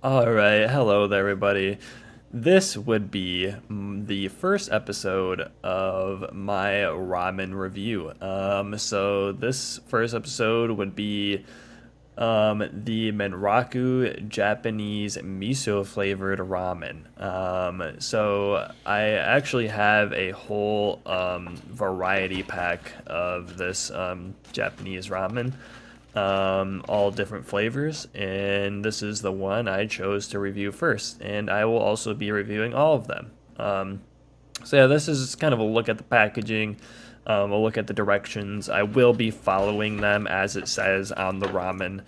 All right, hello there, everybody. This would be the first episode of my ramen review. So this first episode would be the Menraku Japanese miso flavored ramen. So I actually have a whole variety pack of this Japanese ramen, all different flavors, and this is the one I chose to review first, and I will also be reviewing all of them. So yeah, this is kind of a look at the packaging, a look at the directions. I will be following them as it says on the ramen,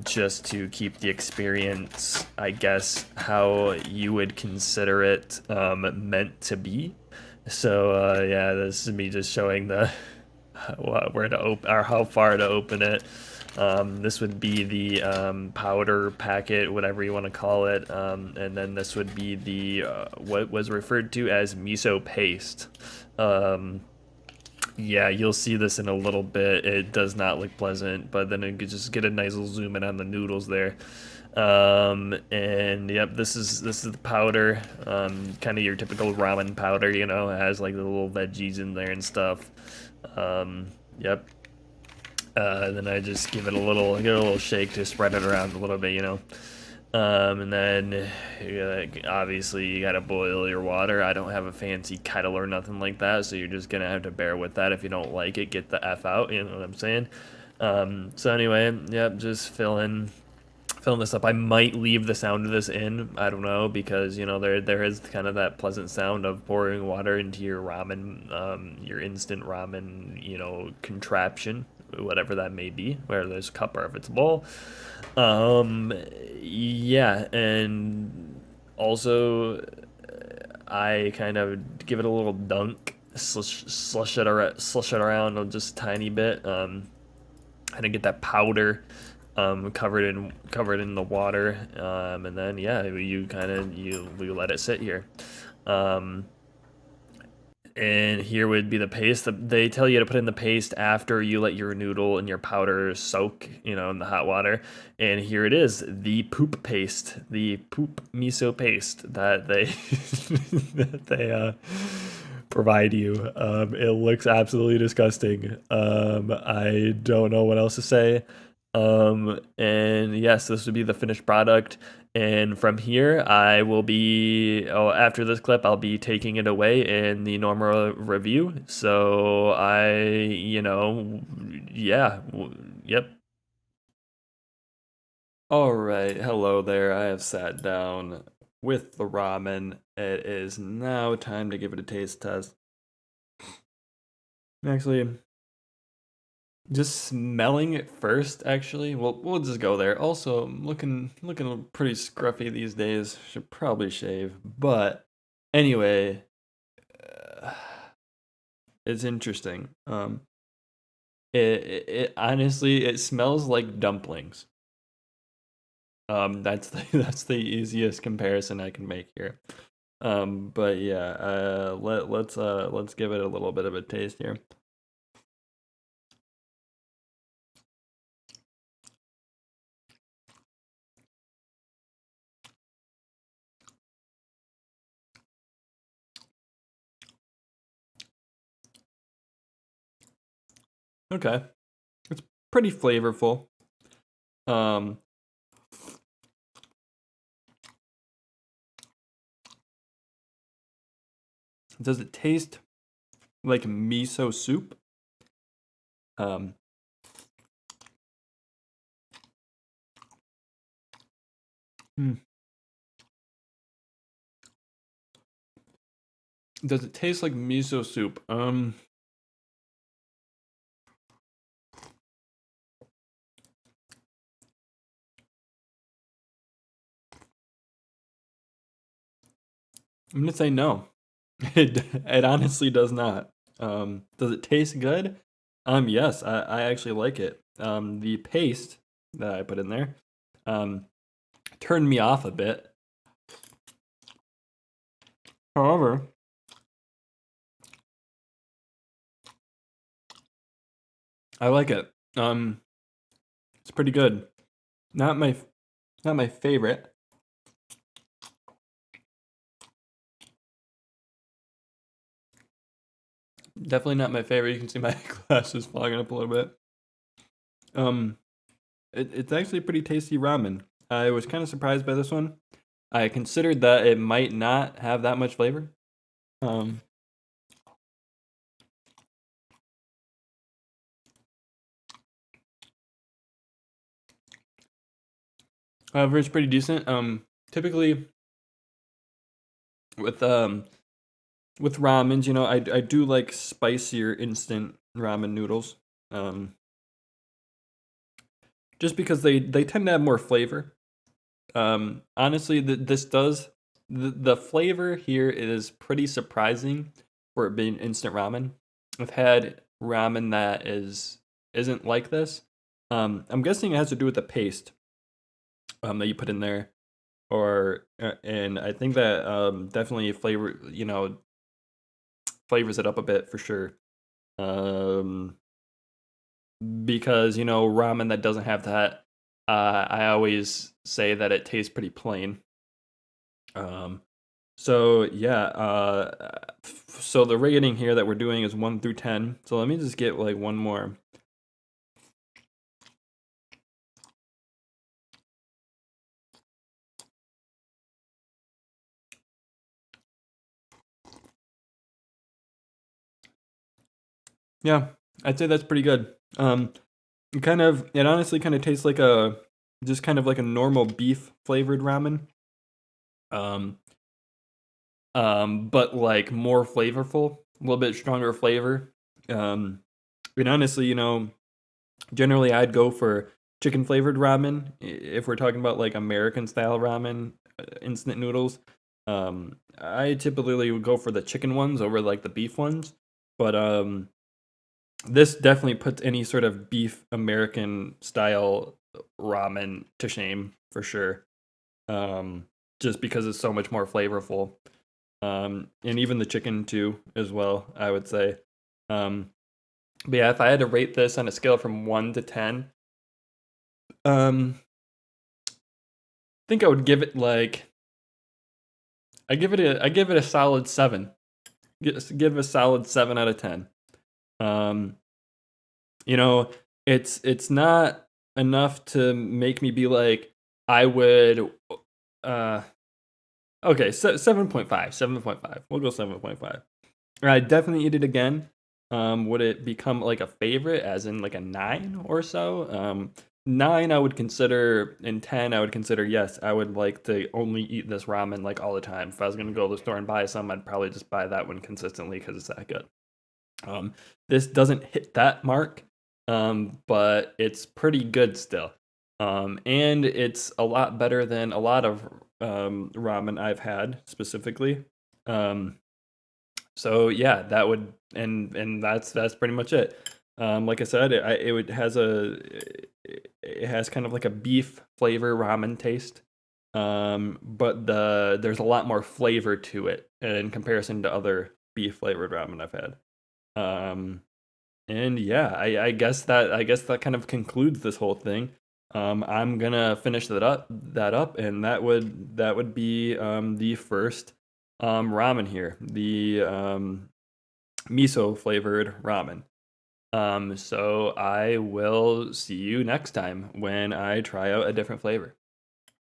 just to keep the experience, I guess, how you would consider it meant to be. So yeah, this is me just showing the where to open or how far to open it. This would be the powder packet, whatever you want to call it, and then this would be the what was referred to as miso paste. Um, yeah, you'll see this in a little bit. It does not look pleasant, but then you could just get a nice little zoom in on the noodles there. And yep, this is the powder, kind of your typical ramen powder. It has like the little veggies in there and stuff. Yep. Then I just give it a little shake to spread it around a little bit. And then obviously you gotta boil your water. I don't have a fancy kettle or nothing like that, so you're just gonna have to bear with that. If you don't like it, get the F out, you know what I'm saying? So anyway, yep, just filling this up. I might leave the sound of this in. I don't know, because there is kind of that pleasant sound of pouring water into your ramen, your instant ramen, contraption, whatever that may be, whether there's a cup or if it's a bowl. Yeah, and also I kind of give it a little dunk, slush it around just a tiny bit, kind of get that powder covered in the water, and then yeah, you let it sit here. Um, and here would be the paste. They tell you to put in the paste after you let your noodle and your powder soak, in the hot water. And here it is, the poop paste, the poop miso paste that they that they provide you. It looks absolutely disgusting. I don't know what else to say. And yes, this would be the finished product. And from here, after this clip, I'll be taking it away in the normal review. So yeah, yep. All right, hello there. I have sat down with the ramen. It is now time to give it a taste test. Actually, just smelling it first, actually. Well, we'll just go there. Also, I'm looking pretty scruffy these days. Should probably shave. But anyway, uh, it's interesting. It honestly it smells like dumplings. That's the that's the easiest comparison I can make here. But yeah, let's give it a little bit of a taste here. Okay, it's pretty flavorful. Um, does it taste like miso soup? Um, hmm. Does it taste like miso soup? I'm gonna say no. It honestly does not. Does it taste good? Yes, I actually like it. The paste that I put in there, um, turned me off a bit. However, I like it. It's pretty good. Not my not my favorite. Definitely not my favorite. You can see my glasses fogging up a little bit. Um, it's actually pretty tasty ramen. I was kind of surprised by this one. I considered that it might not have that much flavor. Um, However, it's pretty decent. Typically with with ramens, I do like spicier instant ramen noodles. Um, just because they tend to have more flavor. Honestly, the flavor here is pretty surprising for it being instant ramen. I've had ramen that isn't like this. I'm guessing it has to do with the paste that you put in there, or and I think that definitely flavors it up a bit for sure. Um, because ramen that doesn't have that, I always say that it tastes pretty plain. Um, so yeah, so the rating here that we're doing is 1 through 10. So let me just get like one more. Yeah, I'd say that's pretty good. It honestly kind of tastes like just kind of like a normal beef flavored ramen. Um, but like more flavorful, a little bit stronger flavor. Um, and honestly, generally I'd go for chicken flavored ramen if we're talking about like American style ramen, instant noodles. I typically would go for the chicken ones over like the beef ones, but this definitely puts any sort of beef American style ramen to shame for sure. Just because it's so much more flavorful. And even the chicken too, as well, I would say. Um, but yeah, if I had to rate this on a scale from 1 to 10, I think I would give it like I give it a solid 7. Give a solid 7 out of 10. Um, you know, it's not enough to make me be like I would. Uh, okay, so 7.5, 7.5. We'll go 7.5. I definitely eat it again. Would it become like a favorite, as in like a 9 or so? 9 I would consider, and 10 I would consider, yes, I would like to only eat this ramen like all the time. If I was gonna go to the store and buy some, I'd probably just buy that one consistently because it's that good. Um, this doesn't hit that mark, but it's pretty good still. And it's a lot better than a lot of ramen I've had specifically. Um, so yeah, that would and that's pretty much it. Like I said, it has kind of like a beef flavor ramen taste. But there's a lot more flavor to it in comparison to other beef flavored ramen I've had. Um, and yeah, I guess that kind of concludes this whole thing. I'm gonna finish that up, and that would be the first ramen here, the miso flavored ramen. So I will see you next time when I try out a different flavor.